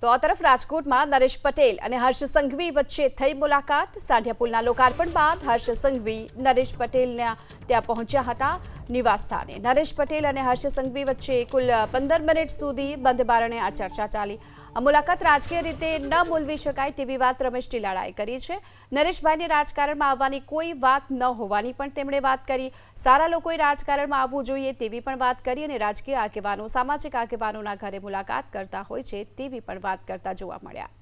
તો આ તરફ રાજકોટમાં નરેશ પટેલ અને હર્ષ સંઘવી વચ્ચે થઈ મુલાકાત। સાંઢિયા પુલના લોકાર્પણ બાદ હર્ષ સંઘવી નરેશ પટેલના ત્યાં પહોંચ્યા હતા નિવાસસ્થાને। નરેશ પટેલ અને હર્ષ સંઘવી વચ્ચે કુલ 15 મિનિટ સુધી બંધ બારણે આ ચર્ચા ચાલી। આ મુલાકાત રાજકીય રીતે ન બોલવી શકાય તેવી વાત રમેશ ટીલાળાએ કરી છે। નરેશભાઈને રાજકારણમાં આવવાની કોઈ વાત ન હોવાની પણ તેમણે વાત કરી। સારા લોકોએ રાજકારણમાં આવવું જોઈએ તેવી પણ વાત કરી અને રાજકીય આગેવાનો સામાજિક આગેવાનોના ઘરે મુલાકાત કરતા હોય છે તેવી પણ વાત કરતા જોવા મળ્યા।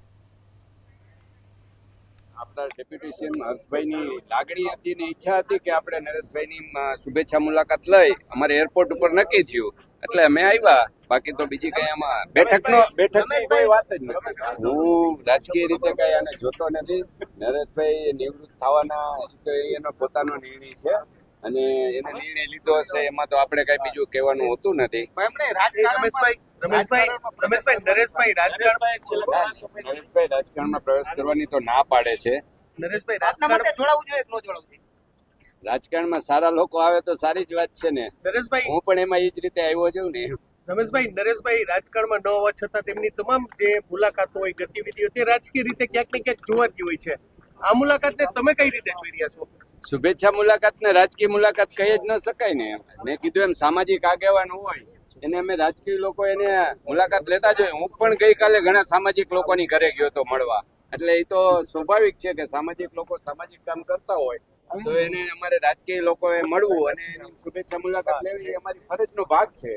આપણા ડેપ્યુટી સીએમ હર્ષભાઈની લાગણી હતી ને ઈચ્છા હતી કે આપણે નરેશભાઈની શુભેચ્છા મુલાકાત લઈ। અમારે એરપોર્ટ ઉપર નક્કી થયું એટલે અમે આવ્યા। બાકી તો બીજી કઈ આમાં બેઠકની કોઈ વાત જ નથી। હું રાજકીય રીતે કઈ આને જોતો નથી। નરેશભાઈ નિવૃત્ત થવાના તો એનો પોતાનો નિર્ણય છે અને એને નિર્ણય લીધો હશે એમાં તો આપણે કઈ બીજું કહેવાનું હોતું નથી। નરેશભાઈ રાજકારણમાં પ્રવેશ કરવાની તો ના પાડે છે। રાજકારણમાં સારા લોકો આવે તો સારી જ વાત છે ને। હું પણ એમાં એ જ રીતે આવ્યો છું ને। નરેશભાઈ રાજકારણમાં ન હોવા છતાં તેમની તમામ જે મુલાકાતો હોય ગતિવિધિઓ તે રાજકીય રીતે ક્યાંક ને ક્યાંક જોવાતી હોય છે। આ મુલાકાતને તમે કઈ રીતે જોઈ રહ્યા છો? શુભેચ્છા મુલાકાત ને રાજકીય મુલાકાત કહી જ ન શકાય ને। મેં કીધું એમ સામાજિક આગેવાન હોય એને અમે રાજકીય લોકો એને મુલાકાત લેતા જોઈએ। હું પણ ગઈકાલે ઘણા સામાજિક લોકોની ઘરે ગયો તો મળવા। એટલે એ તો સ્વાભાવિક છે કે સામાજિક લોકો સામાજિક કામ કરતા હોય તો એને અમારે રાજકીય લોકોએ મળવું અને એની શુભેચ્છા મુલાકાત લેવી એ અમારી ફરજનો ભાગ છે।